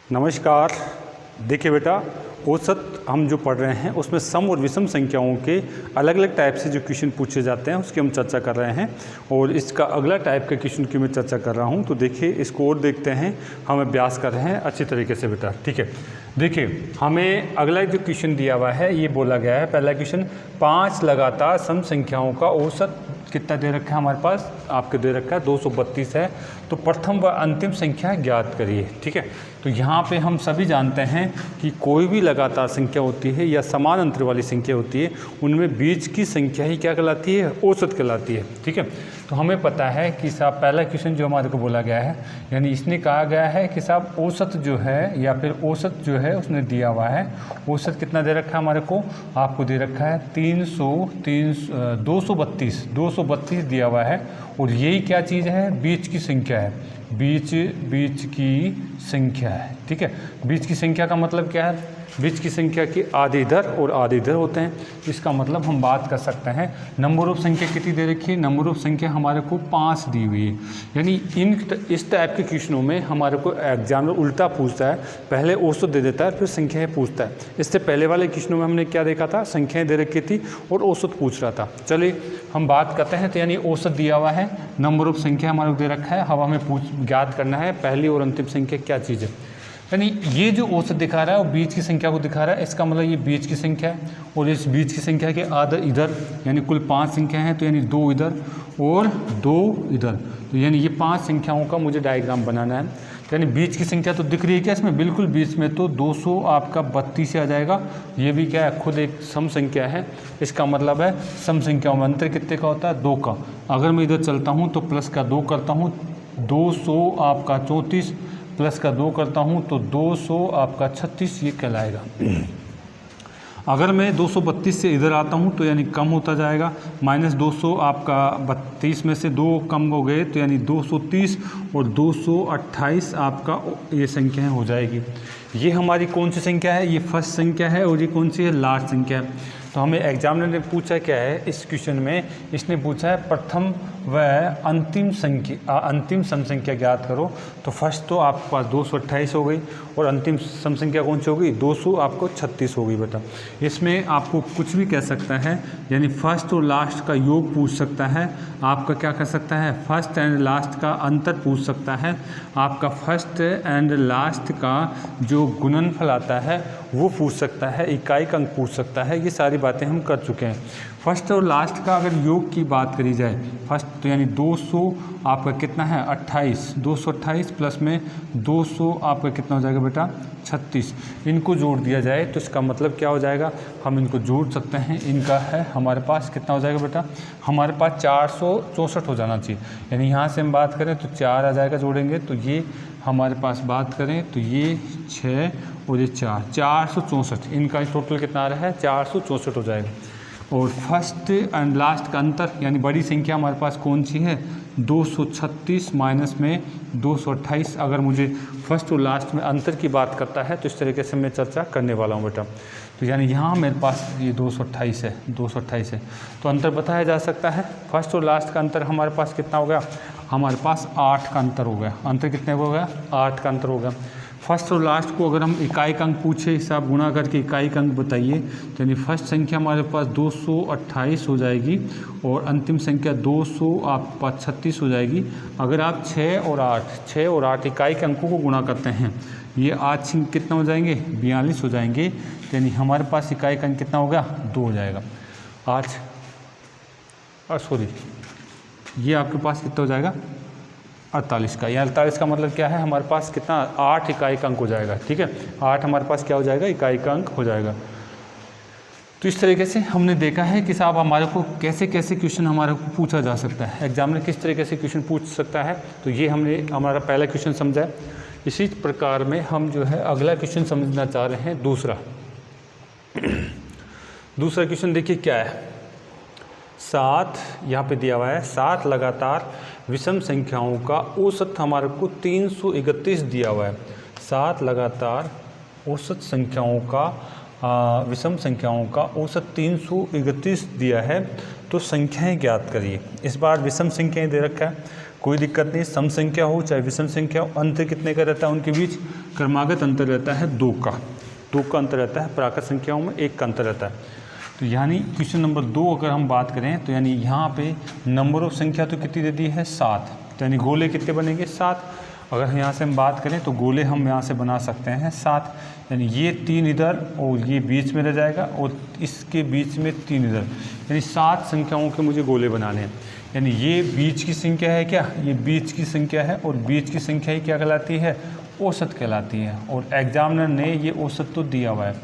नमस्कार। देखिए बेटा, औसत हम जो पढ़ रहे हैं उसमें सम और विषम संख्याओं के अलग अलग टाइप से जो क्वेश्चन पूछे जाते हैं उसकी हम चर्चा कर रहे हैं। और इसका अगला टाइप का क्वेश्चन की मैं चर्चा कर रहा हूं। तो देखिए इसको और देखते हैं, हम अभ्यास कर रहे हैं अच्छी तरीके से बेटा। ठीक है, देखिए हमें अगला जो क्वेश्चन दिया हुआ है ये बोला गया है, पहला क्वेश्चन 5 लगातार सम संख्याओं का औसत कितना दे रखा है हमारे पास, आपके दे रखा है 232 है। तो प्रथम व अंतिम संख्या ज्ञात करिए। ठीक है, तो यहाँ पे हम सभी जानते हैं कि कोई भी लगातार संख्या होती है या समान अंतर वाली संख्या होती है, उनमें बीच की संख्या ही क्या कहलाती है, औसत कहलाती है। ठीक है, तो हमें पता है कि साहब पहला क्वेश्चन जो हमारे को बोला गया है, यानी इसने कहा गया है कि साहब औसत जो है या फिर औसत जो है उसने दिया हुआ है। औसत कितना दे रखा है हमारे को, आपको दे रखा है 232 दिया हुआ है। और यही क्या चीज़ है, बीच की संख्या है, बीच की संख्या है। ठीक है, बीच की संख्या का मतलब क्या है, बीच की संख्या के आधे इधर और आधे इधर होते हैं। इसका मतलब हम बात कर सकते हैं नंबर ऑफ संख्या कितनी दे रखी है, नंबर ऑफ संख्या हमारे को 5 दी हुई है। यानी इस टाइप के क्वेश्चनों में हमारे को एग्जामिनर उल्टा पूछता है, पहले औसत दे देता है फिर संख्याएं पूछता है। इससे पहले वाले क्वेश्चनों में हमने क्या देखा था, संख्याएं दे रखी थी और औसत पूछ रहा था। चलिए हम बात करते हैं। तो यानी औसत दिया हुआ है, नंबर ऑफ संख्या हमारे को दे रखा है, अब हमें ज्ञात करना है पहली और अंतिम संख्या क्या चीज़ है। यानी ये जो औसत दिखा रहा है वो बीच की संख्या को दिखा रहा है, इसका मतलब ये बीच की संख्या है। और इस बीच की संख्या के आधा इधर, यानी कुल 5 संख्या हैं, तो यानी 2 इधर और 2 इधर, तो यानी ये 5 संख्याओं का मुझे डायग्राम बनाना है। यानी बीच की संख्या तो दिख रही है क्या इसमें, बिल्कुल बीच में, तो 200 आपका 32 से आ जाएगा। ये भी क्या है, खुद एक सम संख्या है। इसका मतलब है सम संख्याओं में अंतर कितने का होता है, 2 का। अगर मैं इधर चलता हूँ तो प्लस का 2 करता हूँ, 200 आपका 34 प्लस का 2 करता हूँ तो 200 आपका 36, ये कहलाएगा। अगर मैं 232 से इधर आता हूँ तो यानी कम होता जाएगा, -200 आपका 32 में से 2 कम हो गए तो यानी 230 और 228 आपका ये संख्याएं हो जाएगी। ये हमारी कौन सी संख्या है, ये फर्स्ट संख्या है और ये कौन सी है, लास्ट संख्या है। तो हमें एग्जामिनर ने पूछा क्या है इस क्वेश्चन में, इसने पूछा है प्रथम व अंतिम सम संख्या ज्ञात करो। तो फर्स्ट तो आपके पास 228 हो गई और अंतिम सम संख्या कौन सी होगी, 200 आपको 36 हो गई बेटा। इसमें आपको कुछ भी कह सकता है, यानी फर्स्ट और लास्ट का योग पूछ सकता है, आपका क्या कर सकता है, फर्स्ट एंड लास्ट का अंतर पूछ सकता है, आपका फर्स्ट एंड लास्ट का जो गुणनफल आता है वो पूछ सकता है, इकाई का अंक पूछ सकता है। ये सारी बातें हम कर चुके हैं। फर्स्ट और लास्ट का अगर योग की बात करी जाए, फर्स्ट तो यानी 200 आपका कितना है 28, 228 प्लस में 200 आपका कितना हो जाएगा बेटा 36। इनको जोड़ दिया जाए तो इसका मतलब क्या हो जाएगा, हम इनको जोड़ सकते हैं। इनका है हमारे पास कितना हो जाएगा बेटा, हमारे पास 464 हो जाना चाहिए। यानी यहाँ से हम बात करें तो 4 आ जाएगा, जोड़ेंगे तो ये हमारे पास बात करें तो ये 6 और ये 464, इनका टोटल कितना आ रहा है 464 हो जाएगा। और फर्स्ट एंड लास्ट का अंतर यानी बड़ी संख्या हमारे पास कौन सी है, 236 माइनस में 228। अगर मुझे फर्स्ट और लास्ट में अंतर की बात करता है तो इस तरीके से मैं चर्चा करने वाला हूँ बेटा। तो यानी यहाँ मेरे पास ये 228 है, 228 है, तो अंतर बताया जा सकता है। फर्स्ट और लास्ट का अंतर हमारे पास कितना हो गया, हमारे पास 8 का अंतर हो गया। अंतर कितने हो गया, 8 का अंतर हो गया। फर्स्ट और लास्ट को अगर हम इकाई का अंक पूछे, इससे आप गुणा करके इकाई का अंक बताइए, तो यानी फर्स्ट संख्या हमारे पास 228 हो जाएगी और अंतिम संख्या 200 आपके पास 36 हो जाएगी। अगर आप 6 और 8 इकाई के अंकों को गुणा करते हैं, ये 8 कितना हो जाएंगे 42 हो जाएंगे। तो यानी हमारे पास इकाई का अंक कितना हो गया 2 हो जाएगा। ये आपके पास कितना हो जाएगा 48 का। यहाँ 48 का मतलब क्या है, हमारे पास कितना 8 इकाई का अंक हो जाएगा। ठीक है, 8 हमारे पास क्या हो जाएगा, इकाई का अंक हो जाएगा। तो इस तरीके से हमने देखा है कि साहब हमारे को कैसे कैसे क्वेश्चन हमारे को पूछा जा सकता है, एग्जामिनर किस तरीके से क्वेश्चन पूछ सकता है। तो ये हमने हमारा पहला क्वेश्चन समझा है। इसी प्रकार में हम जो है अगला क्वेश्चन समझना चाह रहे हैं, दूसरा क्वेश्चन देखिए क्या है। 7 यहाँ पे दिया हुआ है, 7 लगातार विषम संख्याओं का औसत हमारे को 331 दिया हुआ है। 7 लगातार औसत संख्याओं का विषम संख्याओं का औसत 331 दिया है। तो संख्याएं ज्ञात करिए। इस बार विषम संख्याएं दे रखा है, कोई दिक्कत नहीं, सम संख्या हो चाहे विषम संख्या हो, अंतर कितने का रहता है उनके बीच? क्रमागत अंतर रहता है 2 का अंतर रहता है। प्राकृत संख्याओं में 1 का अंतर रहता है। तो यानी क्वेश्चन नंबर 2 अगर हम बात करें तो यानी यहाँ पे नंबर ऑफ संख्या तो कितनी दे दी है? 7। तो यानी गोले कितने बनेंगे? 7। अगर यहाँ से हम बात करें तो गोले हम यहाँ से बना सकते हैं 7। यानी ये 3 इधर और ये बीच में रह जाएगा और इसके बीच में 3 इधर, यानी 7 संख्याओं के मुझे गोले बनाने हैं। यानी ये बीच की संख्या है क्या? ये बीच की संख्या है और बीच की संख्या ही क्या कहलाती है? औसत कहलाती है। और एग्जामिनर ने ये औसत तो दिया हुआ है,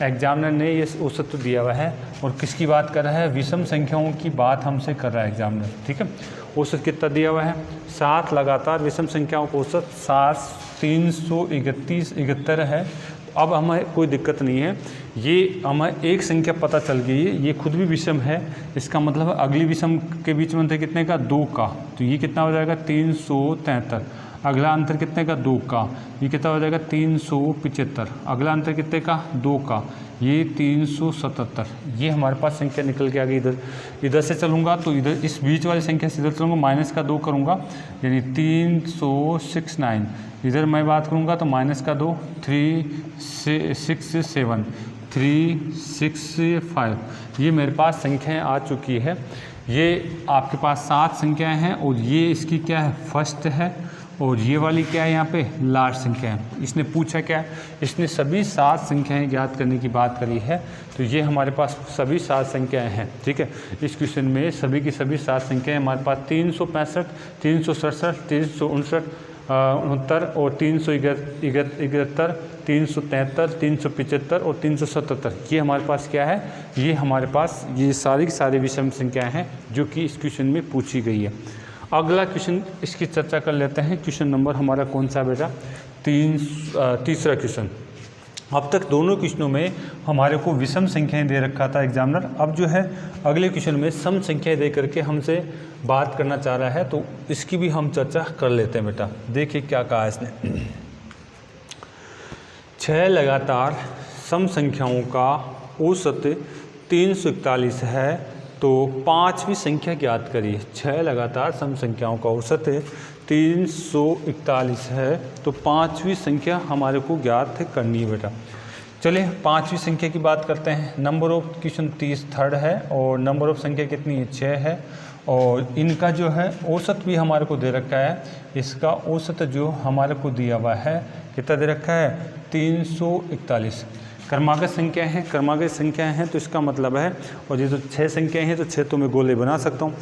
एग्जामिनर ने ये औसत तो दिया हुआ है। और किसकी बात कर रहा है? विषम संख्याओं की बात हमसे कर रहा है एग्जामिनर, ठीक है। औसत कितना दिया हुआ है? 7 लगातार विषम संख्याओं का औसत 7 331 है। अब हमें कोई दिक्कत नहीं है, ये हमें एक संख्या पता चल गई है, ये खुद भी विषम है। इसका मतलब है अगली विषम के बीच में अंतर कितने का? 2 का। तो ये कितना हो जाएगा? 373। अगला अंतर कितने का? 2 का। ये कितना हो जाएगा? 375। अगला अंतर कितने का? 2 का। ये 377। ये हमारे पास संख्या निकल के आ गई। इधर से चलूँगा तो इधर इस बीच वाली संख्या से इधर चलूँगा, माइनस का 2 करूँगा, यानी 369। इधर मैं बात करूँगा तो माइनस का 2, 367, 365। ये मेरे पास संख्याएँ आ चुकी है। ये आपके पास 7 संख्याएँ हैं और ये इसकी क्या है? फर्स्ट है। और ये वाली क्या है? यहाँ पे लास्ट संख्या है। इसने पूछा क्या है? इसने सभी 7 संख्याएं ज्ञात करने की बात करी है। तो ये हमारे पास सभी 7 संख्याएं हैं, ठीक है। इस क्वेश्चन में सभी की सभी 7 संख्याएं हमारे पास 365, 367, 369, 69 और 371, 373, 375 और 377। ये हमारे पास क्या है? ये हमारे पास ये सारी की सारी विषम संख्याएँ हैं जो कि इस क्वेश्चन में पूछी गई है। अगला क्वेश्चन इसकी चर्चा कर लेते हैं। क्वेश्चन नंबर हमारा कौन सा बेटा? तीसरा क्वेश्चन। अब तक दोनों क्वेश्चनों में हमारे को विषम संख्याएं दे रखा था एग्जामिनर। अब जो है अगले क्वेश्चन में सम संख्याएं दे करके हमसे बात करना चाह रहा है, तो इसकी भी हम चर्चा कर लेते हैं बेटा। देखिए क्या कहा इसने। 6 लगातार सम संख्याओं का औसत 341 है, तो 5वीं संख्या ज्ञात करिए। 6 लगातार सम संख्याओं का औसत 341 है, तो 5वीं संख्या हमारे को ज्ञात करनी है बेटा। चलिए 5वीं संख्या की बात करते हैं। नंबर ऑफ क्वेश्चन 33 है और नंबर ऑफ संख्या कितनी है? 6 है। और इनका जो है औसत भी हमारे को दे रखा है। इसका औसत जो हमारे को दिया हुआ है कितना दे रखा है? 341। क्रमागत संख्या है, क्रमागत संख्या है तो इसका मतलब है, और ये तो 6 संख्याएँ हैं तो 6 तो मैं गोले बना सकता हूँ।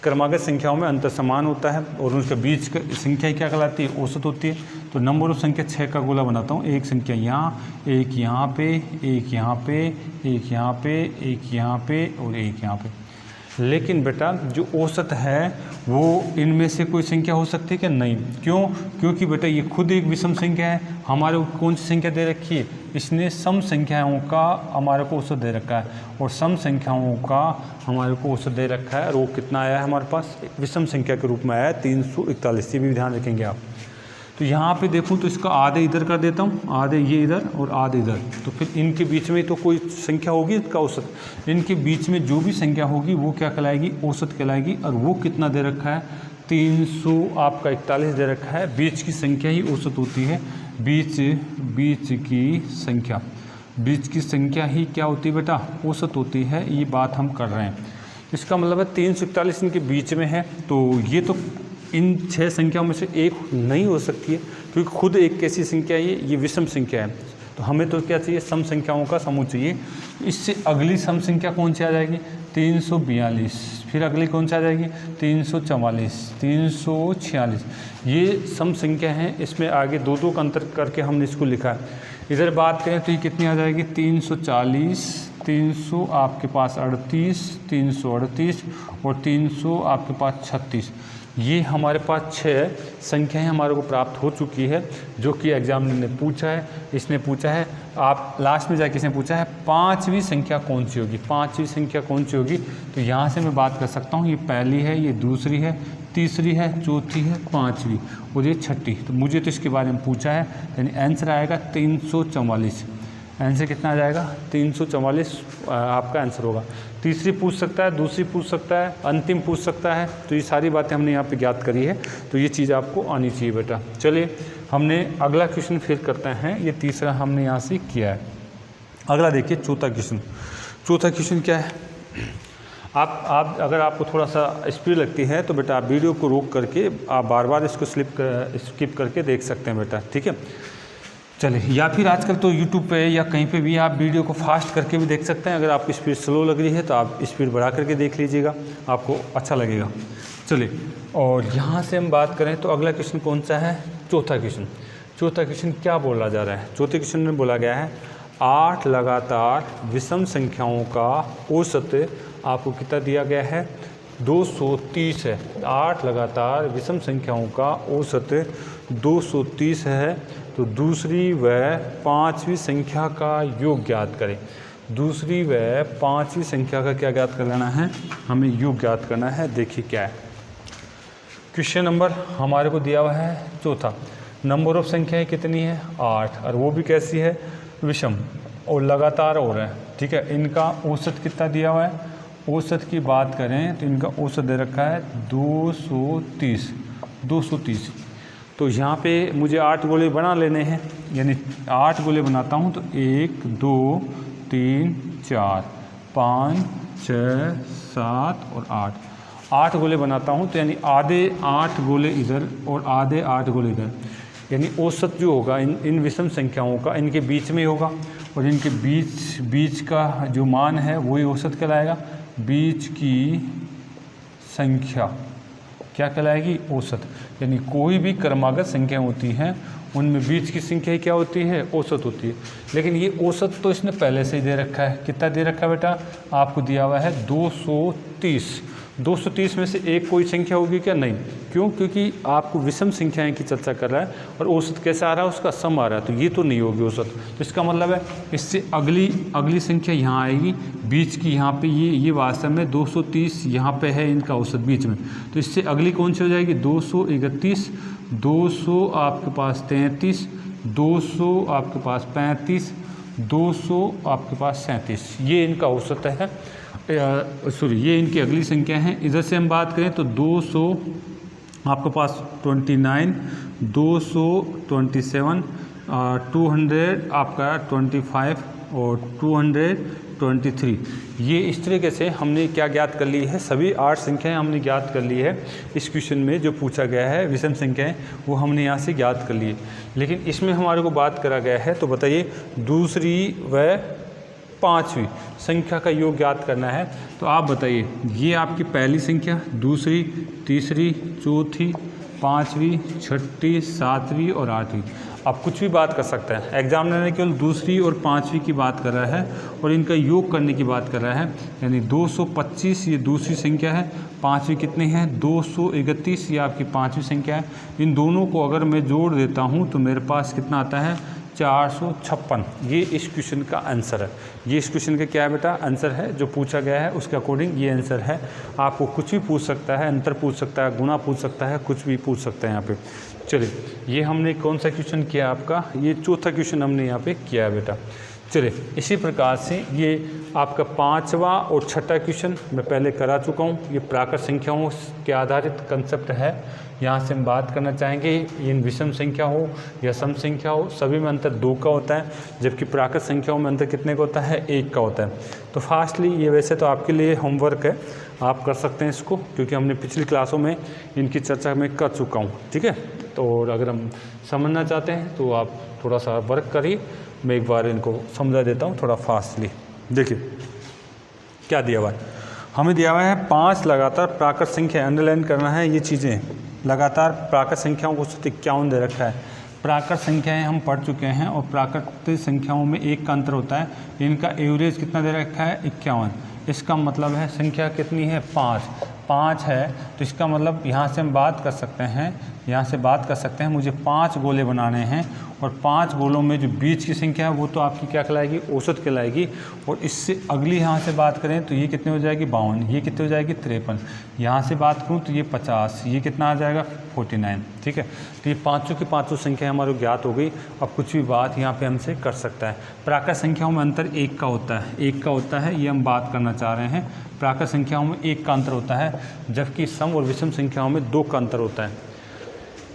क्रमागत संख्याओं में अंतर समान होता है और उनके बीच की संख्या क्या कहलाती है? औसत होती है। तो नंबर ऑफ संख्या 6 का गोला बनाता हूँ। एक संख्या यहाँ, एक यहाँ पे, एक यहाँ पे, एक यहाँ पे, एक यहाँ पे और एक यहाँ पे। लेकिन बेटा जो औसत है वो इनमें से कोई संख्या हो सकती है क्या? नहीं। क्यों? क्योंकि बेटा ये खुद एक विषम संख्या है। हमारे को कौन सी संख्या दे रखी है? इसने सम संख्याओं का हमारे को औसत दे रखा है और सम संख्याओं का हमारे को औसत दे रखा है। और वो कितना आया है हमारे पास? विषम संख्या के रूप में आया है 341। ये भी ध्यान रखेंगे आप। तो यहाँ पे देखूँ तो इसका आधे इधर कर देता हूँ, आधे ये इधर और आधे इधर। तो फिर इनके बीच में तो कोई संख्या होगी इसका औसत। इनके बीच में जो भी संख्या होगी वो क्या कहलाएगी? औसत कहलाएगी। और वो कितना दे रखा है? 341 दे रखा है। बीच की संख्या ही औसत होती है। बीच की संख्या ही क्या होती है बेटा? औसत होती है। ये बात हम कर रहे हैं। इसका मतलब है 341 इनके बीच में है, तो ये तो इन 6 संख्याओं में से एक नहीं हो सकती है, क्योंकि खुद एक कैसी संख्या है? ये विषम संख्या है। तो हमें तो क्या चाहिए? सम संख्याओं का समूह चाहिए। इससे अगली सम संख्या कौन सी आ जाएगी? 342। फिर अगली कौन सी आ जाएगी? 344, 346। ये सम संख्या है। इसमें आगे 2-2 का अंतर करके हमने इसको लिखा है। इधर बात करें तो ये कितनी आ जाएगी? 340, 300 आपके पास 38, 338 और 300 आपके पास 36। ये हमारे पास 6 संख्याएं हमारे को प्राप्त हो चुकी है, जो कि एग्जामिनर ने पूछा है। इसने पूछा है, आप लास्ट में जाके इसने पूछा है 5वीं संख्या कौन सी होगी? 5वीं संख्या कौन सी होगी? तो यहाँ से मैं बात कर सकता हूँ, ये पहली है, ये दूसरी है, तीसरी है, चौथी है, 5वीं और ये 6ठी। तो मुझे तो इसके बारे में पूछा है, यानी आंसर आएगा 344। आंसर कितना आ जाएगा 344 आपका आंसर होगा। तीसरी पूछ सकता है, दूसरी पूछ सकता है, अंतिम पूछ सकता है। तो ये सारी बातें हमने यहाँ पे ज्ञात करी है, तो ये चीज़ आपको आनी चाहिए बेटा। चलिए हमने अगला क्वेश्चन फिर करते हैं, ये तीसरा हमने यहाँ से किया है। अगला देखिए चौथा क्वेश्चन। चौथा क्वेश्चन क्या है, आप अगर आपको थोड़ा सा स्पीड लगती है तो बेटा आप वीडियो को रोक करके आप बार बार इसको स्किप करके देख सकते हैं बेटा, ठीक है। चलिए, या फिर आजकल तो YouTube पे या कहीं पे भी आप वीडियो को फास्ट करके भी देख सकते हैं। अगर आपकी स्पीड स्लो लग रही है तो आप स्पीड बढ़ा करके देख लीजिएगा, आपको अच्छा लगेगा। चलिए, और यहाँ से हम बात करें तो अगला क्वेश्चन कौन सा है, चौथा क्वेश्चन। चौथा क्वेश्चन क्या बोला जा रहा है, चौथे क्वेश्चन में बोला गया है 8 लगातार विषम संख्याओं का औसत आपको कितना दिया गया है 230 है। 8 लगातार विषम संख्याओं का औसत 230 है। तो दूसरी व पांचवी संख्या का योग ज्ञात करें। दूसरी व पांचवी संख्या का क्या ज्ञात कर लेना है, हमें योग ज्ञात करना है। देखिए क्या है क्वेश्चन नंबर हमारे को दिया हुआ है चौथा। नंबर ऑफ संख्याएं कितनी है 8, और वो भी कैसी है विषम और लगातार हो रहा है, ठीक है। इनका औसत कितना दिया हुआ है, औसत की बात करें तो इनका औसत दे रखा है 230। तो यहाँ पे मुझे 8 गोले बना लेने हैं, यानी 8 गोले बनाता हूँ तो 1 2 3 4 5 6 7 और 8 गोले बनाता हूँ। तो यानी आधे 8 गोले इधर और आधे 8 गोले इधर, यानी औसत जो होगा इन विषम संख्याओं का इनके बीच में होगा, और इनके बीच का जो मान है वही औसत कहलाएगा। बीच की संख्या क्या कहलाएगी, औसत। यानी कोई भी क्रमागत संख्या होती हैं उनमें बीच की संख्या क्या होती है, औसत होती है। लेकिन ये औसत तो इसने पहले से ही दे रखा है। कितना दे रखा है बेटा, आपको दिया हुआ है 230। 230 में से एक कोई संख्या होगी क्या, नहीं। क्यों, क्योंकि आपको विषम संख्याएं की चर्चा कर रहा है और औसत कैसा आ रहा है, उसका सम आ रहा है, तो ये तो नहीं होगी औसत। तो इसका मतलब है इससे अगली संख्या यहाँ आएगी बीच की, यहाँ पे ये वास्तव में 230 यहाँ पे है इनका औसत बीच में। तो इससे अगली कौन सी हो जाएगी 231, 200 आपके पास 33, 200 आपके पास 35, 200 आपके पास 37, ये इनका औसत है। ये इनकी अगली संख्या है। इधर से हम बात करें तो 200 आपके पास 29, 227, 200 आपका 25 और 223। ये इस तरीके से हमने क्या ज्ञात कर ली है, सभी 8 संख्याएं हमने ज्ञात कर ली है। इस क्वेश्चन में जो पूछा गया है विषम संख्याएं वो हमने यहाँ से ज्ञात कर ली है। लेकिन इसमें हमारे को बात करा गया है, तो बताइए दूसरी व पांचवी संख्या का योग ज्ञात करना है। तो आप बताइए, ये आपकी पहली संख्या, दूसरी, तीसरी, चौथी, पांचवी, छठी, सातवीं और आठवीं। आप कुछ भी बात कर सकते हैं। एग्जामिनर ने केवल दूसरी और पांचवी की बात कर रहा है और इनका योग करने की बात कर रहा है। यानी 225 ये दूसरी संख्या है, पांचवी कितनी है 231 ये आपकी पांचवी संख्या है। इन दोनों को अगर मैं जोड़ देता हूँ तो मेरे पास कितना आता है 456। ये इस क्वेश्चन का आंसर है। ये इस क्वेश्चन का क्या है बेटा, आंसर है जो पूछा गया है उसके अकॉर्डिंग ये आंसर है। आपको कुछ भी पूछ सकता है, अंतर पूछ सकता है, गुणा पूछ सकता है, कुछ भी पूछ सकता है यहाँ पे। चलिए, ये हमने कौन सा क्वेश्चन किया आपका, ये चौथा क्वेश्चन हमने यहाँ पे किया है बेटा। चलिए, इसी प्रकार से ये आपका 5वां और छठा क्वेश्चन मैं पहले करा चुका हूँ। ये प्राकृत संख्याओं के आधारित कंसेप्ट है। यहाँ से हम बात करना चाहेंगे, इन विषम संख्या हो या सम संख्या हो, सभी में अंतर 2 का होता है, जबकि प्राकृत संख्याओं में अंतर कितने का होता है 1 का होता है। तो फास्टली ये वैसे तो आपके लिए होमवर्क है, आप कर सकते हैं इसको, क्योंकि हमने पिछली क्लासों में इनकी चर्चा मैं कर चुका हूँ, ठीक है। तो अगर हम समझना चाहते हैं तो आप थोड़ा सा वर्क करिए, मैं एक बार इनको समझा देता हूँ थोड़ा फास्टली। देखिए क्या दिया हुआ है, हमें दिया हुआ है 5 लगातार प्राकृत संख्या, अंडरलाइन करना है ये चीज़ें। लगातार प्राकृत संख्याओं को 51 दे रखा है। प्राकृत संख्याएं हम पढ़ चुके हैं और प्राकृत संख्याओं में 1 का अंतर होता है। इनका एवरेज कितना दे रखा है 51। इसका मतलब है संख्या कितनी है 5 है, तो इसका मतलब यहाँ से हम बात कर सकते हैं यहाँ से बात कर सकते हैं मुझे 5 गोले बनाने हैं और 5 गोलों में जो बीच की संख्या है वो तो आपकी क्या कहलाएगी, औसत कहलाएगी। और इससे अगली यहाँ से बात करें तो ये कितने हो जाएगी 52, ये कितने हो जाएगी 53, यहाँ से बात करूँ तो ये 50, ये कितना आ जाएगा 49। ठीक है, तो ये पाँचों की पाँचों संख्या हमारी ज्ञात हो गई। अब कुछ भी बात यहाँ पे हमसे कर सकता है। प्राकृत संख्याओं में अंतर 1 का होता है, 1 का होता है, ये हम बात करना चाह रहे हैं। प्राकृत संख्याओं में 1 का अंतर होता है, जबकि सम और विषम संख्याओं में 2 का अंतर होता है।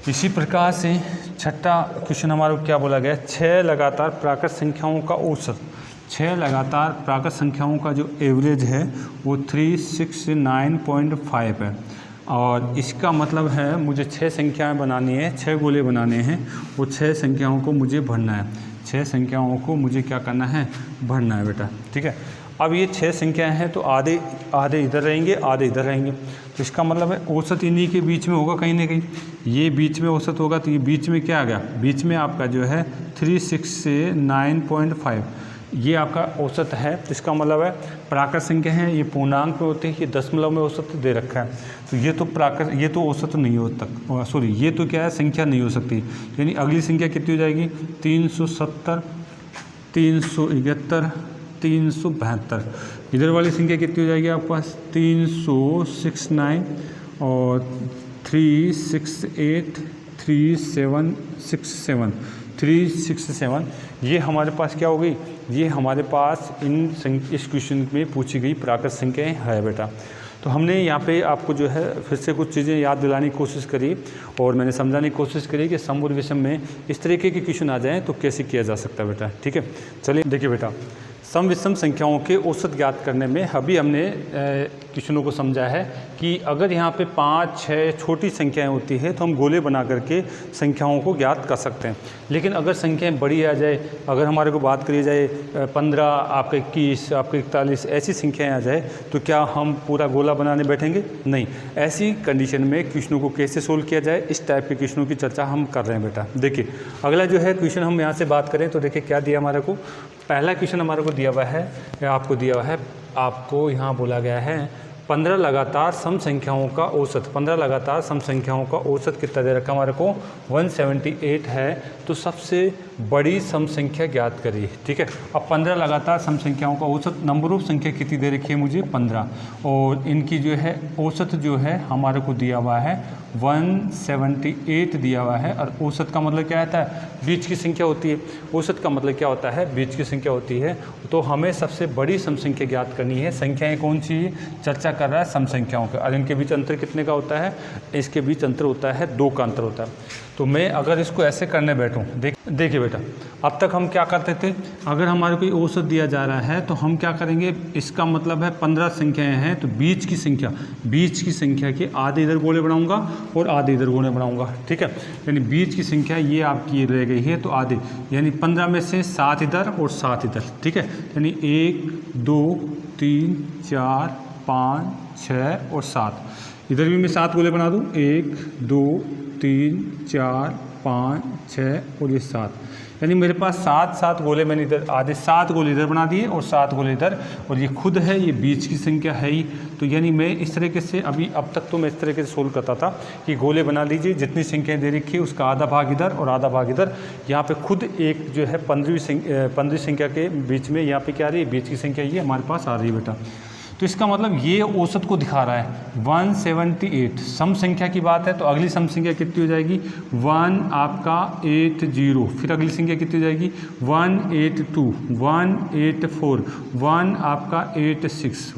इसी प्रकार से छठा क्वेश्चन हमारा क्या बोला गया, 6 लगातार प्राकृत संख्याओं का औसत, 6 लगातार प्राकृत संख्याओं का जो एवरेज है वो 369.5 है। और इसका मतलब है मुझे 6 संख्याएं बनानी है, 6 गोले बनाने हैं, वो 6 संख्याओं को मुझे भरना है, 6 संख्याओं को मुझे क्या करना है, भरना है बेटा। ठीक है, अब ये 6 संख्याएं हैं तो आधे आधे इधर रहेंगे, आधे इधर रहेंगे, तो इसका मतलब है औसत इन्हीं के बीच में होगा कहीं ना कहीं। ये बीच में औसत होगा तो ये बीच में क्या आ गया, बीच में आपका जो है 369.5 ये आपका औसत है। तो इसका मतलब है प्राकृत संख्या है, ये पूर्णांक में होते हैं, ये दशमलव में औसत दे रखा है, तो ये तो प्राकृत, ये तो औसत नहीं हो तक, सॉरी ये तो क्या है, संख्या नहीं हो सकती। यानी अगली संख्या कितनी हो जाएगी, 370, 371, 372। इधर वाली संख्या कितनी हो जाएगी आपके पास, 369 और 368, 3767, 367। ये हमारे पास क्या हो गई, ये हमारे पास इस क्वेश्चन में पूछी गई प्राकृत संख्याएं है बेटा। तो हमने यहाँ पे आपको जो है फिर से कुछ चीज़ें याद दिलाने की कोशिश करी और मैंने समझाने की कोशिश करी कि सम और विषम में इस तरीके के क्वेश्चन आ जाएँ तो कैसे किया जा सकता है बेटा। ठीक है, चलिए देखिए बेटा, सम विषम संख्याओं के औसत ज्ञात करने में अभी हमने क्वेश्चनों को समझा है कि अगर यहाँ पे 5, 6 छोटी संख्याएं होती है तो हम गोले बना करके संख्याओं को ज्ञात कर सकते हैं। लेकिन अगर संख्याएं बड़ी आ जाए, अगर हमारे को बात करी जाए 15, आपका 21, आपका 41 ऐसी संख्याएं आ जाए तो क्या हम पूरा गोला बनाने बैठेंगे, नहीं। ऐसी कंडीशन में क्वेश्चनों को कैसे सोल्व किया जाए, इस टाइप के क्वेश्चनों की चर्चा हम कर रहे हैं बेटा। देखिए अगला जो है क्वेश्चन हम यहाँ से बात करें तो देखिए क्या दिया हमारे को, पहला क्वेश्चन हमारे को दिया हुआ है, आपको दिया हुआ है, आपको यहाँ बोला गया है 15 लगातार सम संख्याओं का औसत, 15 लगातार सम संख्याओं का औसत कितना दे रखा हमारे को, 178 है। तो सबसे बड़ी सम संख्या ज्ञात करिए। ठीक है, अब 15 लगातार सम संख्याओं का औसत, नंबर ऑफ संख्या कितनी दे रखी है मुझे 15, और इनकी जो है औसत जो है हमारे को दिया हुआ है 178 दिया हुआ है। और औसत का मतलब क्या आता है, बीच की संख्या होती है। औसत का मतलब क्या होता है, बीच की संख्या होती है। तो हमें सबसे बड़ी सम संख्या ज्ञात करनी है। संख्याएं कौन सी चर्चा कर रहा है, सम संख्याओं का, और इनके बीच अंतर कितने का होता है, इसके बीच अंतर होता है 2 का अंतर होता है। तो मैं अगर इसको ऐसे करने बैठूं, देखिए बेटा, अब तक हम क्या करते थे, अगर हमारे कोई औसत दिया जा रहा है तो हम क्या करेंगे, इसका मतलब है 15 संख्याएं हैं तो बीच की संख्या के आधे इधर गोले बनाऊंगा और आधे इधर गोले बनाऊंगा। ठीक है, यानी बीच की संख्या ये आपकी रह गई है तो आधे, यानी 15 में से 7 इधर और 7 इधर। ठीक है, यानी 1, 2, 3, 4, 5, 6 और 7। इधर भी मैं 7 गोले बना दूँ, 1, 2, 3, 4, 5, 6 और ये 7, यानी मेरे पास 7 गोले मैंने इधर, आधे 7 गोले इधर बना दिए और 7 गोले इधर, और ये खुद है, ये बीच की संख्या है ही। तो यानी मैं इस तरीके से अब तक तो मैं इस तरीके से सोल्व करता था कि गोले बना लीजिए, जितनी संख्याएं दे रखी है उसका आधा भाग इधर और आधा भाग इधर। यहाँ पे खुद एक जो है 15वीं संख्या के बीच में यहाँ पे क्या आ रही है, बीच की संख्या ये हमारे पास आ रही है बेटा। तो इसका मतलब ये औसत को दिखा रहा है 178। सम संख्या की बात है तो अगली सम संख्या कितनी हो जाएगी, 1 आपका 80, फिर अगली संख्या कितनी हो जाएगी 182, 184, 1 आपका 86,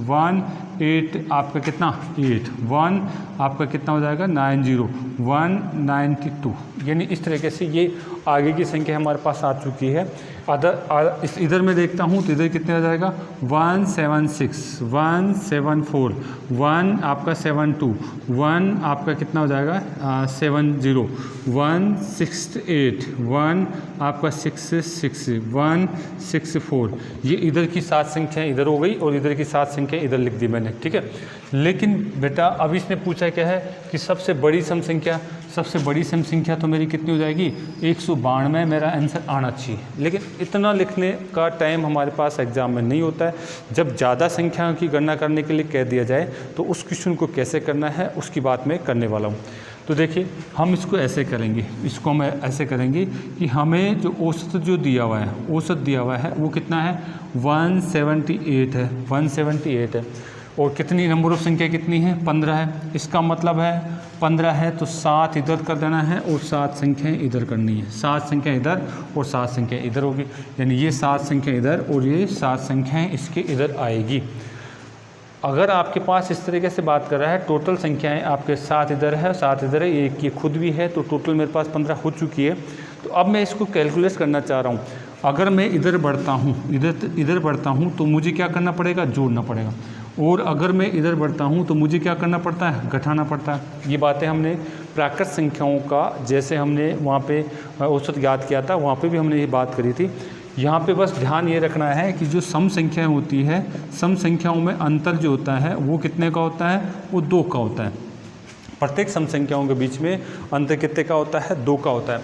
18 आपका कितना 8, 1 आपका कितना हो जाएगा 90, 192। यानी इस तरीके से ये आगे की संख्या हमारे पास आ चुकी है। इधर मैं देखता हूँ तो इधर कितने आ जाएगा 176, 174, 1 आपका 72, 1 आपका कितना हो जाएगा 70, 168, 1 आपका 66, 164। ये इधर की 7 संख्याएं इधर हो गई और इधर की 7 संख्याएं इधर लिख दी मैंने। ठीक है, लेकिन बेटा अब इसने पूछा क्या है कि सबसे बड़ी सम संख्या तो मेरी कितनी हो जाएगी 192, मेरा आंसर आना चाहिए। लेकिन इतना लिखने का टाइम हमारे पास एग्जाम में नहीं होता है। जब ज़्यादा संख्याओं की गणना करने के लिए कह दिया जाए तो उस क्वेश्चन को कैसे करना है उसकी बात मैं करने वाला हूँ। तो देखिए हम इसको ऐसे करेंगे, इसको हम ऐसे करेंगे कि हमें जो औसत जो दिया हुआ है, औसत दिया हुआ है वो कितना है 178 है, 178 है। और कितनी नंबर ऑफ संख्या कितनी है 15 है। इसका मतलब है 15 है तो 7 इधर कर देना है और 7 संख्याएँ इधर करनी है, 7 संख्या इधर और 7 संख्या इधर होगी, यानी ये 7 संख्या इधर और ये 7 संख्याएँ इसके इधर आएगी। अगर आपके पास इस तरीके से बात कर रहा है, टोटल संख्याएं आपके 7 इधर है 7 इधर है, एक ये खुद भी है, तो टोटल मेरे पास 15 हो चुकी है। तो अब मैं इसको कैलकुलेट करना चाह रहा हूँ। अगर मैं इधर बढ़ता हूँ, इधर बढ़ता हूँ तो मुझे क्या करना पड़ेगा, जोड़ना पड़ेगा। और अगर मैं इधर बढ़ता हूँ तो मुझे क्या करना पड़ता है, घटाना पड़ता है। ये बातें हमने प्राकृत संख्याओं का, जैसे हमने वहाँ पे औसत ज्ञात किया था, वहाँ पे भी हमने ये बात करी थी। यहाँ पे बस ध्यान ये रखना है कि जो सम संख्याएं होती है, सम संख्याओं में अंतर जो होता है वो कितने का होता है, वो 2 का होता है। प्रत्येक सम संख्याओं के बीच में अंतर कितने का होता है, 2 का होता है।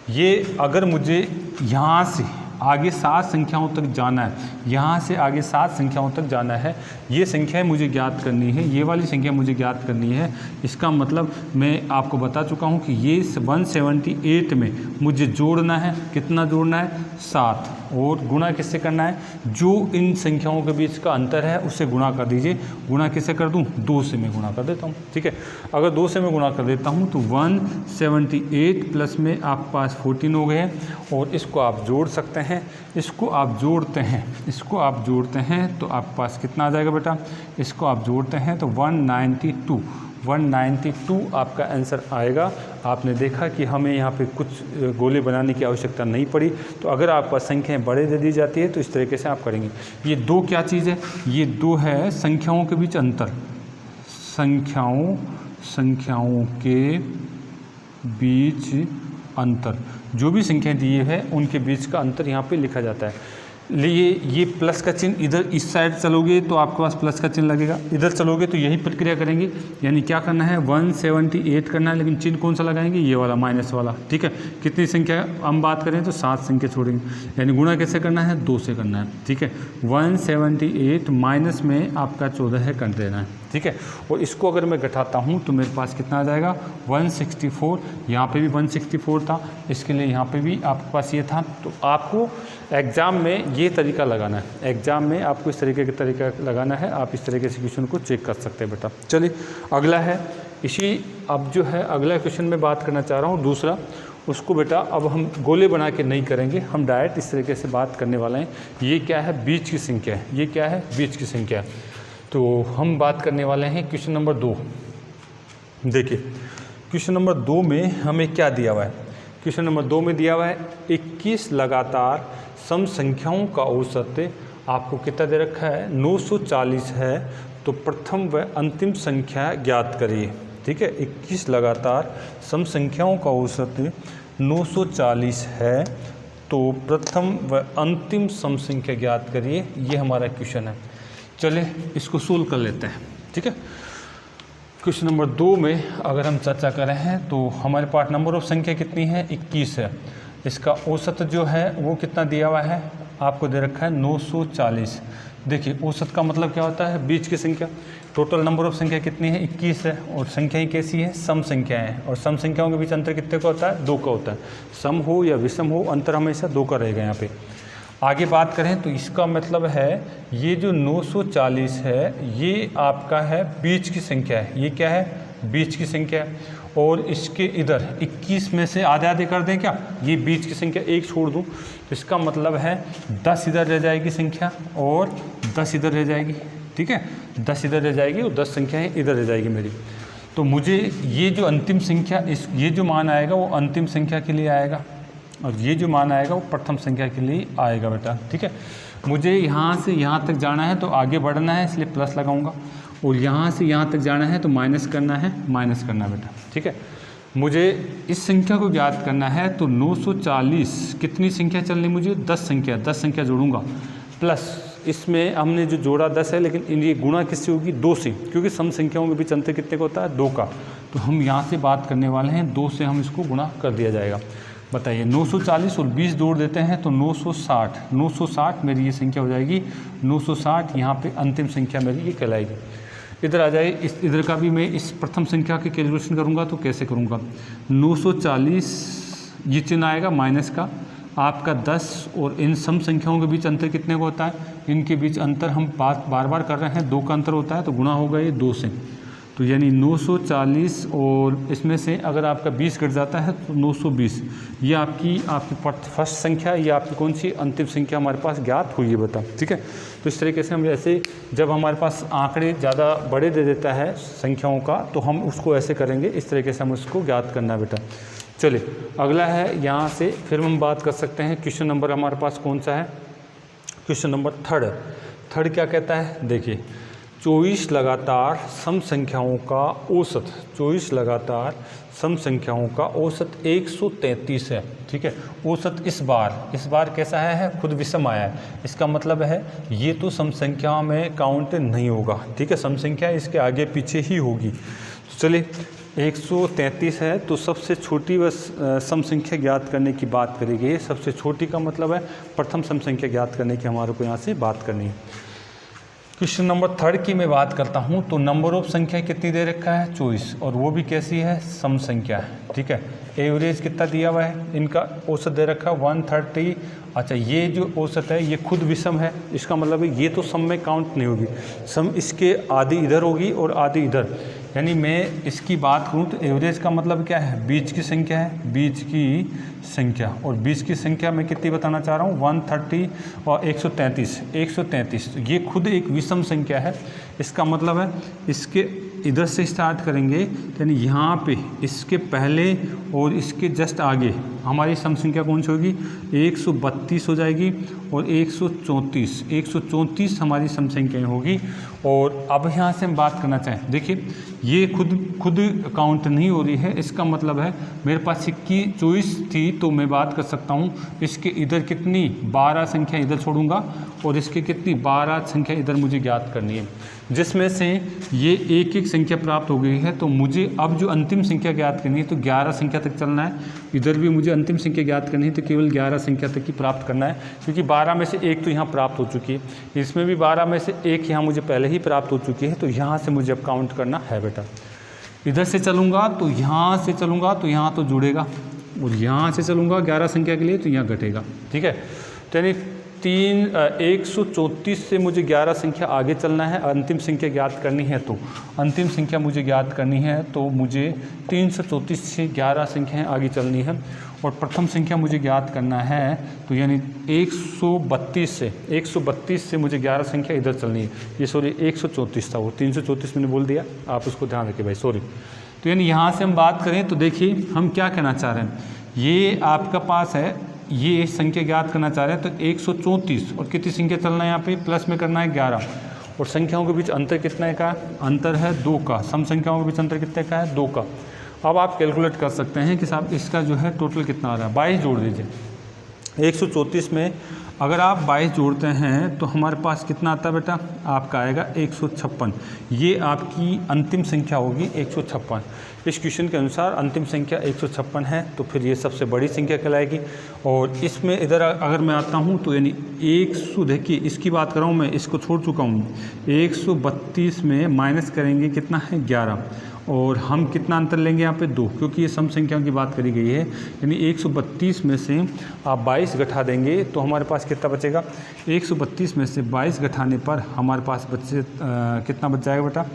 ये अगर मुझे यहाँ से आगे 7 संख्याओं तक जाना है, यहाँ से आगे 7 संख्याओं तक जाना है, ये संख्याएं मुझे ज्ञात करनी है, ये वाली संख्या मुझे ज्ञात करनी है। इसका मतलब मैं आपको बता चुका हूँ कि ये 178 में मुझे जोड़ना है, कितना जोड़ना है 7, और गुणा किससे करना है, जो इन संख्याओं के बीच का अंतर है उससे गुणा कर दीजिए। गुणा किससे कर दूँ, 2 से मैं गुणा कर देता हूँ, ठीक है। अगर 2 से मैं गुणा कर देता हूँ तो 178 प्लस में आपके पास 14 हो गए, और इसको आप जोड़ सकते हैं। इसको आप जोड़ते हैं, इसको आप जोड़ते हैं तो आपके पास कितना आ जाएगा बेटा, इसको आप जोड़ते हैं तो 192 आपका आंसर आएगा। आपने देखा कि हमें यहाँ पे कुछ गोले बनाने की आवश्यकता नहीं पड़ी। तो अगर आपके पास संख्याएं बड़े दे दी जाती है तो इस तरीके से आप करेंगे। ये 2 क्या चीज़ है, ये 2 है संख्याओं के बीच अंतर, संख्याओं के बीच अंतर, जो भी संख्याएं दी है उनके बीच का अंतर यहाँ पे लिखा जाता है। लिए ये प्लस का चिन्ह इधर इस साइड चलोगे तो आपके पास प्लस का चिन्ह लगेगा, इधर चलोगे तो यही प्रक्रिया करेंगे। यानी क्या करना है, 178 करना है, लेकिन चिन्ह कौन सा लगाएंगे, ये वाला माइनस वाला, ठीक है। कितनी संख्या हम बात करें तो 7 संख्या छोड़ेंगे, यानी गुणा कैसे करना है, 2 से करना है, ठीक है। 178 माइनस में आपका 14 है कर देना है, ठीक है। और इसको अगर मैं घटाता हूँ तो मेरे पास कितना आ जाएगा 164। यहाँ पे भी 164 था, इसके लिए यहाँ पे भी आपके पास ये था। तो आपको एग्ज़ाम में ये तरीका लगाना है, एग्ज़ाम में आपको इस तरीके का तरीका लगाना है। आप इस तरीके से क्वेश्चन को चेक कर सकते हैं बेटा। चलिए अगला है इसी, अब जो है अगला क्वेश्चन में बात करना चाह रहा हूँ दूसरा, उसको बेटा अब हम गोले बना के नहीं करेंगे, हम डायरेक्ट इस तरीके से बात करने वाले हैं। ये क्या है, बीच की संख्या है, ये क्या है, बीच की संख्या। तो हम बात करने वाले हैं क्वेश्चन नंबर 2। देखिए क्वेश्चन नंबर 2 में हमें क्या दिया हुआ है, क्वेश्चन नंबर 2 में दिया हुआ है 21 लगातार सम संख्याओं का औसत आपको कितना दे रखा है, 940 है। तो प्रथम व अंतिम संख्या ज्ञात करिए, ठीक है। 21 लगातार सम संख्याओं का औसत 940 है, तो प्रथम व अंतिम सम संख्या ज्ञात करिए। ये हमारा क्वेश्चन है। चलिए इसको सोल्व कर लेते हैं, ठीक है। क्वेश्चन नंबर 2 में अगर हम चर्चा करें हैं तो हमारे पास नंबर ऑफ संख्या कितनी है, 21 है। इसका औसत जो है वो कितना दिया हुआ है, आपको दे रखा है 940। देखिए औसत का मतलब क्या होता है, बीच की संख्या। टोटल नंबर ऑफ संख्या कितनी है, 21 है, और संख्या ही कैसी है, सम संख्याएं हैं। और सम संख्याओं के बीच अंतर कितने का होता है, 2 का होता है। सम हो या विषम हो, अंतर हमेशा 2 का रहेगा। यहाँ पे आगे बात करें तो इसका मतलब है ये जो 940 है ये आपका है बीच की संख्या है। ये क्या है, बीच की संख्या है। और इसके इधर 21 में से आधे आधे कर दें क्या, ये बीच की संख्या 1 छोड़ दूं तो इसका मतलब है 10 इधर रह जाएगी संख्या और 10 इधर रह जाएगी, ठीक है। 10 इधर रह जाएगी और 10 संख्याएँ इधर रह जाएगी मेरी। तो मुझे ये जो अंतिम संख्या, ये जो मान आएगा वो अंतिम संख्या के लिए आएगा, और ये जो मान आएगा वो प्रथम संख्या के लिए आएगा बेटा, ठीक है। मुझे यहाँ से यहाँ तक जाना है तो आगे बढ़ना है, इसलिए प्लस लगाऊंगा, और यहाँ से यहाँ तक जाना है तो माइनस करना है बेटा, ठीक है। मुझे इस संख्या को ज्ञात करना है तो 940 कितनी संख्या चलनी, मुझे 10 संख्या जोड़ूंगा, प्लस इसमें हमने जो जोड़ा 10 है, लेकिन ये गुणा किससे होगी, 2 से, क्योंकि सम संख्याओं के बीच अंतर कितने का होता है, 2 का। तो हम यहाँ से बात करने वाले हैं 2 से हम इसको गुणा कर दिया जाएगा। बताइए 940 और 20 जोड़ देते हैं तो 960 मेरी ये संख्या हो जाएगी 960। यहाँ पे अंतिम संख्या मेरी ये कहलाएगी। इधर आ जाए, इस इधर का भी मैं इस प्रथम संख्या की कैलकुलेशन करूँगा तो कैसे करूँगा, 940 ये चिन्ह आएगा माइनस का, आपका 10 और इन सम संख्याओं के बीच अंतर कितने को होता है, इनके बीच अंतर हम बार बार कर रहे हैं, 2 का अंतर होता है तो गुणा होगा ये 2 से, तो यानी 940 और इसमें से अगर आपका 20 कट जाता है तो 920, ये आपकी फर्स्ट संख्या, ये आपकी कौन सी अंतिम संख्या हमारे पास ज्ञात हुई है बता। ठीक है, तो इस तरीके से हम ऐसे जब हमारे पास आंकड़े ज़्यादा बड़े दे देता है संख्याओं का तो हम उसको ऐसे करेंगे, इस तरीके से हम उसको ज्ञात करना है बेटा। चलिए अगला है, यहाँ से फिर हम बात कर सकते हैं क्वेश्चन नंबर हमारे पास कौन सा है, क्वेश्चन नंबर थर्ड क्या कहता है, देखिए 24 लगातार सम संख्याओं का औसत, 24 लगातार सम संख्याओं का औसत 133 है। ठीक है, औसत इस बार कैसा है, खुद विषम आया है, इसका मतलब है ये तो सम संख्या में काउंट नहीं होगा। ठीक है, सम संख्या इसके आगे पीछे ही होगी। तो चलिए 133 है तो सबसे छोटी व सम संख्या ज्ञात करने की बात करेंगे। सबसे छोटी का मतलब है प्रथम सम संख्या ज्ञात करने की हमारे को यहाँ से बात करनी है। क्वेश्चन नंबर 3 की मैं बात करता हूँ तो नंबर ऑफ संख्या कितनी दे रखा है, 24, और वो भी कैसी है, सम संख्या है। ठीक है, एवरेज कितना दिया हुआ है, इनका औसत दे रखा है 130। अच्छा, ये जो औसत है ये खुद विषम है, इसका मतलब है ये तो सम में काउंट नहीं होगी, सम इसके आधी इधर होगी और आधी इधर, यानी मैं इसकी बात करूँ तो एवरेज का मतलब क्या है, बीच की संख्या है, बीच की संख्या, और बीच की संख्या मैं कितनी बताना चाह रहा हूँ 130 और 133। तो ये खुद एक विषम संख्या है, इसका मतलब है इसके इधर से स्टार्ट करेंगे यानी यहाँ पे इसके पहले और इसके जस्ट आगे हमारी सम संख्या कौन सी होगी, 132 हो जाएगी और 134 हमारी सम संख्याएँ होगी। और अब यहाँ से हम बात करना चाहें, देखिए ये खुद काउंट नहीं हो रही है, इसका मतलब है मेरे पास सिक्की 24 थी तो मैं बात कर सकता हूँ इसके इधर कितनी 12 संख्या इधर छोड़ूंगा और इसके कितनी 12 संख्या इधर मुझे ज्ञात करनी है, जिसमें से ये एक संख्या प्राप्त हो गई है। तो मुझे अब जो अंतिम संख्या ज्ञात करनी है तो 11 संख्या तक चलना है, इधर भी मुझे अंतिम संख्या ज्ञात करनी है तो केवल 11 संख्या तक ही प्राप्त करना है, क्योंकि 12 में से एक तो यहाँ प्राप्त हो चुकी है, इसमें भी 12 में से एक यहाँ मुझे पहले ही प्राप्त हो चुकी है, तो यहाँ से मुझे अब काउंट करना है बेटा। इधर से चलूँगा तो यहाँ से चलूँगा तो यहाँ तो जुड़ेगा, और यहाँ से चलूँगा 11 संख्या के लिए तो यहाँ घटेगा। ठीक है, तो यानी 134 से मुझे 11 संख्या आगे चलना है, अंतिम संख्या ज्ञात करनी है, तो अंतिम संख्या मुझे ज्ञात करनी है तो मुझे 334 से 11 संख्याएँ आगे चलनी है, और प्रथम संख्या मुझे ज्ञात करना है तो यानी 132 से मुझे 11 संख्या इधर चलनी है, ये सॉरी 134 था, वो 334 मैंने बोल दिया, आप उसको ध्यान रखिए भाई, सॉरी। तो यानी यहाँ से हम बात करें तो देखिए हम क्या कहना चाह रहे हैं, ये आपका पास है, ये संख्या ज्ञात करना चाह रहे हैं तो 134 और कितनी संख्या चलना है यहाँ पे प्लस में करना है 11, और संख्याओं के बीच अंतर कितना का अंतर है 2 का, सम संख्याओं के बीच अंतर कितने का है 2 का। अब आप कैलकुलेट कर सकते हैं कि साहब इसका जो है टोटल कितना आ रहा है, 22 जोड़ दीजिए। 134 में अगर आप 22 जोड़ते हैं तो हमारे पास कितना आता है बेटा, आपका आएगा 156, ये आपकी अंतिम संख्या होगी 156। इस क्वेश्चन के अनुसार अंतिम संख्या 156 है तो फिर ये सबसे बड़ी संख्या कहलाएगी। और इसमें इधर अगर मैं आता हूँ तो यानी 100, देखिए इसकी बात कर रहा हूँ मैं, इसको छोड़ चुका हूँ, 132 में माइनस करेंगे कितना है 11, और हम कितना अंतर लेंगे यहाँ पे 2, क्योंकि ये सम संख्याओं की बात करी गई है, यानी 132 में से आप 22 घटा देंगे तो हमारे पास कितना बचेगा, 132 में से 22 घटाने पर हमारे पास कितना बच जाएगा बेटा,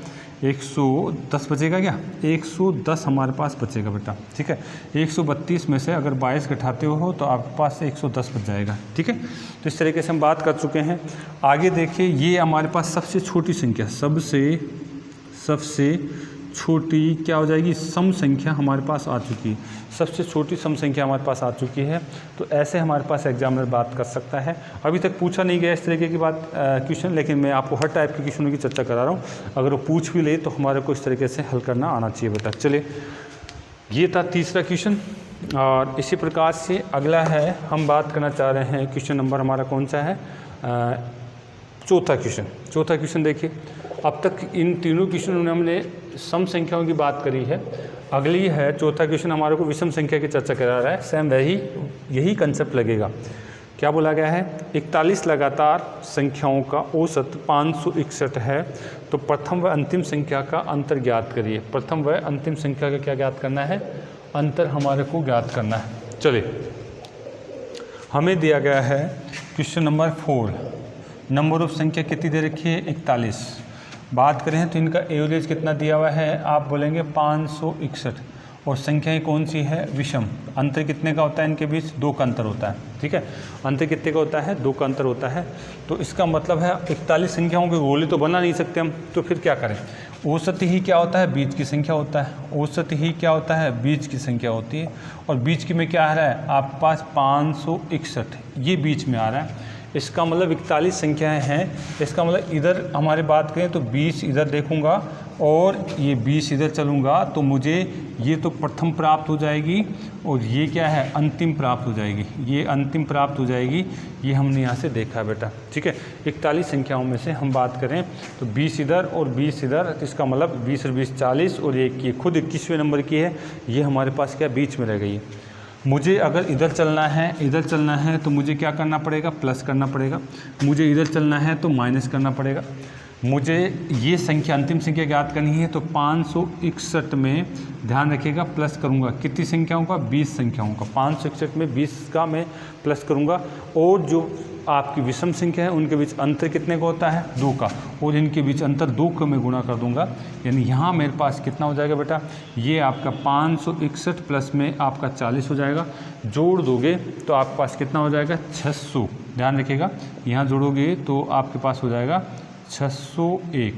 110 बचेगा क्या, 110 हमारे पास बचेगा बेटा। ठीक है, 132 में से अगर 22 घटाते हो तो आपके पास 110 बच जाएगा। ठीक है, तो इस तरीके से हम बात कर चुके हैं। आगे देखिए, ये हमारे पास सबसे छोटी संख्या, सबसे छोटी क्या हो जाएगी, सम संख्या हमारे पास आ चुकी है, सबसे छोटी सम संख्या हमारे पास आ चुकी है। तो ऐसे हमारे पास एग्जामिनर बात कर सकता है। अभी तक पूछा नहीं गया इस तरीके की बात क्वेश्चन, लेकिन मैं आपको हर टाइप के क्वेश्चनों की चर्चा करा रहा हूँ, अगर वो पूछ भी ले तो हमारे को इस तरीके से हल करना आना चाहिए बेटा। चलिए, ये था तीसरा क्वेश्चन, और इसी प्रकार से अगला है, हम बात करना चाह रहे हैं क्वेश्चन नंबर हमारा कौन सा है, चौथा क्वेश्चन। देखिए, अब तक इन तीनों क्वेश्चनों में हमने सम संख्याओं की बात करी है, अगली है चौथा क्वेश्चन हमारे को विषम संख्या की चर्चा करा रहा है। सेम यही कंसेप्ट लगेगा क्या बोला गया है, 41 लगातार संख्याओं का औसत 561 है, तो प्रथम व अंतिम संख्या का अंतर ज्ञात करिए। प्रथम व अंतिम संख्या का क्या ज्ञात करना है, अंतर हमारे को ज्ञात करना है। चलिए, हमें दिया गया है क्वेश्चन नंबर 4, नंबर ऑफ संख्या कितनी दे रखी है, 41। बात करें तो इनका एवरेज कितना दिया हुआ है, आप बोलेंगे 561, और संख्याएं कौन सी है, विषम। अंतर कितने का होता है इनके बीच, 2 का अंतर होता है, ठीक है। अंतर कितने का होता है, 2 का अंतर होता है। तो इसका मतलब है 41 संख्याओं के गोले तो बना नहीं सकते हम, तो फिर क्या करें, औसत ही क्या होता है, बीच की संख्या होता है। औसत ही क्या होता है, बीच की संख्या होती है, और बीच की में क्या आ रहा है आपके पास 561, ये बीच में आ रहा है। इसका मतलब 41 संख्याएं हैं, इसका मतलब इधर हमारे बात करें तो 20 इधर देखूंगा और ये 20 इधर चलूँगा, तो मुझे ये तो प्रथम प्राप्त हो जाएगी, और ये क्या है, अंतिम प्राप्त हो जाएगी। ये अंतिम प्राप्त हो जाएगी, ये हमने यहाँ से देखा है बेटा, ठीक है। 41 संख्याओं में से हम बात करें तो 20 इधर और 20 इधर, तो इसका मतलब 20 और 20 40, और एक ये खुद 21वें नंबर की है, ये हमारे पास क्या बीच में रह गई है। मुझे अगर इधर चलना है तो मुझे क्या करना पड़ेगा, प्लस करना पड़ेगा। मुझे इधर चलना है तो माइनस करना पड़ेगा। मुझे ये संख्या अंतिम संख्या ज्ञात करनी है, तो 561 में ध्यान रखिएगा प्लस करूँगा कितनी संख्याओं का, 20 संख्याओं का। 561 में 20 का मैं प्लस करूँगा, और जो आपकी विषम संख्या है उनके बीच अंतर कितने का होता है, 2 का, और इनके बीच अंतर 2 का मैं गुणा कर दूंगा। यानी यहाँ मेरे पास कितना हो जाएगा बेटा, ये आपका 561 प्लस में आपका 40 हो जाएगा। जोड़ दोगे तो आपके पास कितना हो जाएगा, 600। ध्यान रखिएगा, यहाँ जोड़ोगे तो आपके पास हो जाएगा 601।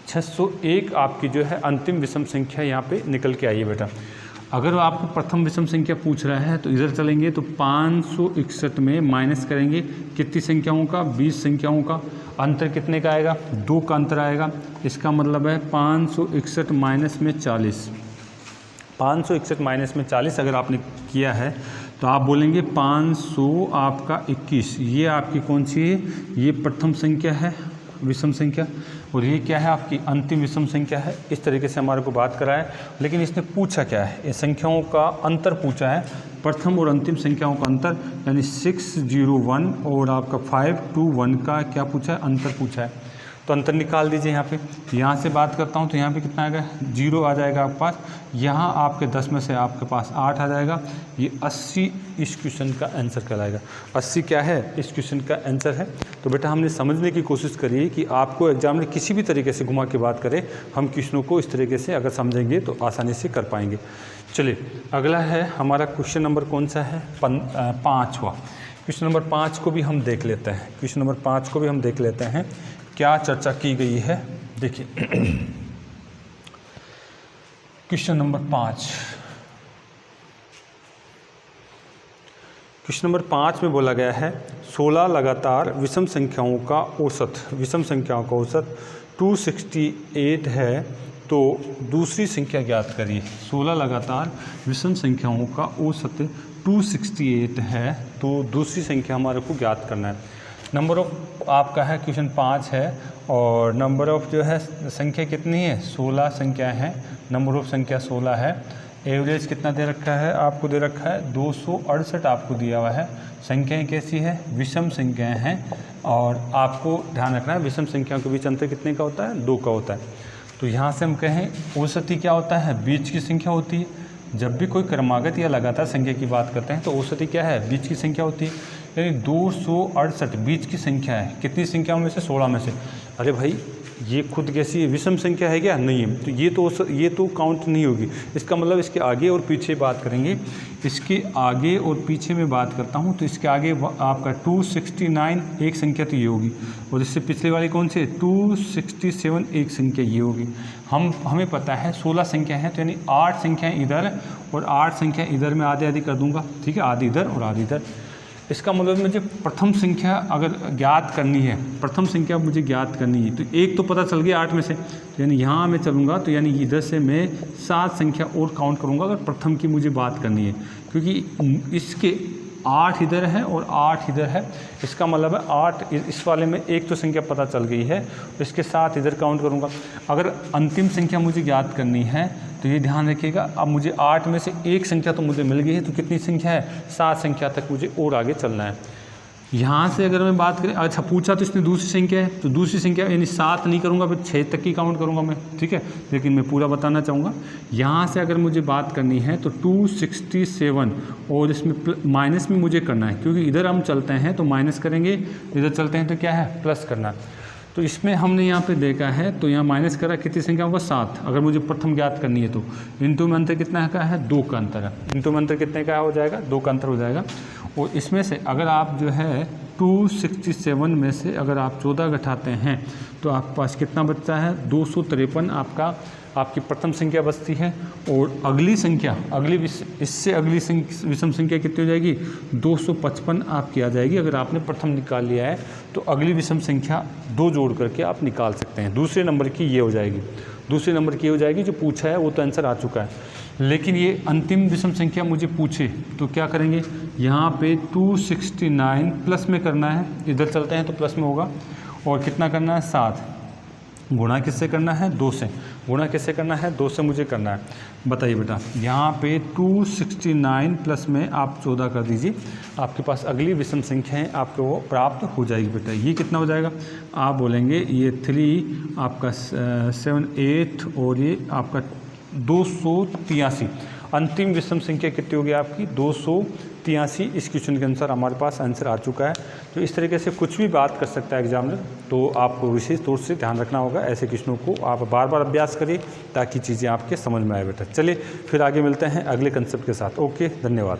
601 आपकी जो है अंतिम विषम संख्या यहाँ पे निकल के आई है बेटा। अगर आपको प्रथम विषम संख्या पूछ रहा है तो इधर चलेंगे तो 561 में माइनस करेंगे कितनी संख्याओं का, 20 संख्याओं का। अंतर कितने का आएगा, 2 का अंतर आएगा। इसका मतलब है 561 माइनस में 40। 561 माइनस में 40 अगर आपने किया है तो आप बोलेंगे 500 आपका 21। ये आपकी कौन सी है, ये प्रथम संख्या है, विषम संख्या, और ये क्या है आपकी अंतिम विषम संख्या है। इस तरीके से हमारे को बात करा है। लेकिन इसने पूछा क्या है, ये संख्याओं का अंतर पूछा है, प्रथम और अंतिम संख्याओं का अंतर, यानी 601 और आपका 521 का क्या पूछा है, अंतर पूछा है। तो अंतर निकाल दीजिए। यहाँ पे, यहाँ से बात करता हूँ तो यहाँ पे कितना आएगा, 0 आ जाएगा आपके पास। यहाँ आपके 10 में से आपके पास 8 आ जाएगा। ये 80 इस क्वेश्चन का आंसर कहलाएगा। 80 क्या है, इस क्वेश्चन का आंसर है। तो बेटा हमने समझने की कोशिश करी कि आपको एग्जाम में किसी भी तरीके से घुमा के बात करें, हम क्वेश्चनों को इस तरीके से अगर समझेंगे तो आसानी से कर पाएंगे। चलिए, अगला है हमारा क्वेश्चन नंबर कौन सा है, 5वां। क्वेश्चन नंबर 5 को भी हम देख लेते हैं। क्वेश्चन नंबर 5 को भी हम देख लेते हैं क्या चर्चा की गई है। देखिए क्वेश्चन नंबर 5, क्वेश्चन नंबर 5 में बोला गया है 16 लगातार विषम संख्याओं का औसत, विषम संख्याओं का औसत 268 है, तो दूसरी संख्या ज्ञात करिए। 16 लगातार विषम संख्याओं का औसत 268 है, तो दूसरी संख्या हमारे को ज्ञात करना है। नंबर ऑफ आपका है क्वेश्चन 5 है, और नंबर ऑफ जो है संख्या कितनी है, 16 संख्या है। नंबर ऑफ संख्या 16 है। एवरेज कितना दे रखा है, आपको दे रखा है 268 आपको दिया हुआ है। संख्याएं कैसी है, विषम संख्याएं हैं, और आपको ध्यान रखना है विषम संख्याओं के बीच अंतर कितने का होता है, 2 का होता है। तो यहाँ से हम कहें औसती क्या होता है, बीच की संख्या होती है। जब भी कोई क्रमागत या लगातार संख्या की बात करते हैं तो औसती क्या है, बीच की संख्या होती है। यानी 268 बीच की संख्या है, कितनी संख्याओं में से, 16 में से। अरे भाई ये खुद कैसी विषम संख्या है क्या, नहीं है, तो ये तो काउंट नहीं होगी। इसका मतलब इसके आगे और पीछे बात करेंगे। इसके आगे और पीछे में बात करता हूँ तो इसके आगे आपका 269 एक संख्या तो ये होगी, और इससे पिछले वाली कौन सी, 267 एक संख्या ये होगी। हमें पता है 16 संख्या है, तो यानी 8 संख्याएँ इधर और 8 संख्या इधर में आधे आधे कर दूंगा, ठीक है, आधी इधर और आधी इधर। इसका मतलब मुझे प्रथम संख्या अगर ज्ञात करनी है, प्रथम संख्या मुझे ज्ञात करनी है, तो एक तो पता चल गया 8 में से, तो यानी यहाँ मैं चलूँगा तो यानी इधर से मैं 7 संख्या और काउंट करूँगा अगर प्रथम की मुझे बात करनी है, क्योंकि इसके 8 इधर है और 8 इधर है। इसका मतलब है 8 इस वाले में एक तो संख्या पता चल गई है, इसके साथ इधर काउंट करूँगा। अगर अंतिम संख्या मुझे ज्ञात करनी है तो ये ध्यान रखिएगा, अब मुझे 8 में से एक संख्या तो मुझे मिल गई है, तो कितनी संख्या है, 7 संख्या तक मुझे और आगे चलना है। यहाँ से अगर मैं बात करें, अच्छा पूछा तो इसने दूसरी संख्या है, तो दूसरी संख्या यानी 7 नहीं करूँगा, फिर 6 तक की काउंट करूँगा मैं, ठीक है। लेकिन मैं पूरा बताना चाहूँगा, यहाँ से अगर मुझे बात करनी है तो 267 और इसमें माइनस में मुझे करना है, क्योंकि इधर हम चलते हैं तो माइनस करेंगे, इधर चलते हैं तो क्या है प्लस करना है। तो इसमें हमने यहाँ पे देखा है, तो यहाँ माइनस करा, कितनी संख्या होगा 7, अगर मुझे प्रथम ज्ञात करनी है तो। इनटू में अंतर कितना का है 2 का अंतर है, इनटू में अंतर कितने का हो जाएगा 2 का अंतर हो जाएगा। और इसमें से अगर आप जो है 267 में से अगर आप 14 घटाते हैं तो आपके पास कितना बचता है 253 आपकी प्रथम संख्या बचती है। और अगली संख्या इससे अगली विषम संख्या कितनी हो जाएगी 255 आपकी आ जाएगी। अगर आपने प्रथम निकाल लिया है तो अगली विषम संख्या 2 जोड़ करके आप निकाल सकते हैं। दूसरे नंबर की ये हो जाएगी, दूसरे नंबर की हो जाएगी। जो पूछा है वो तो आंसर आ चुका है, लेकिन ये अंतिम विषम संख्या मुझे पूछे तो क्या करेंगे, यहाँ पे 269 प्लस में करना है, इधर चलते हैं तो प्लस में होगा। और कितना करना है 7, गुणा किससे करना है 2 से, गुणा किससे करना है 2 से मुझे करना है। बताइए बेटा, यहाँ पे 269 प्लस में आप 14 कर दीजिए, आपके पास अगली विषम संख्या है आपको वो प्राप्त हो जाएगी। बेटा ये कितना हो जाएगा, आप बोलेंगे ये 3 आपका 7 8 और ये आपका 283। अंतिम विषम संख्या कितनी होगी आपकी 283। इस क्वेश्चन के अनुसार हमारे पास आंसर आ चुका है। तो इस तरीके से कुछ भी बात कर सकता है एग्जामिनर, तो आपको विशेष तौर से ध्यान रखना होगा। ऐसे क्वेश्चनों को आप बार बार अभ्यास करिए ताकि चीज़ें आपके समझ में आए बेटा। चलिए फिर आगे मिलते हैं अगले कंसेप्ट के साथ। ओके, धन्यवाद।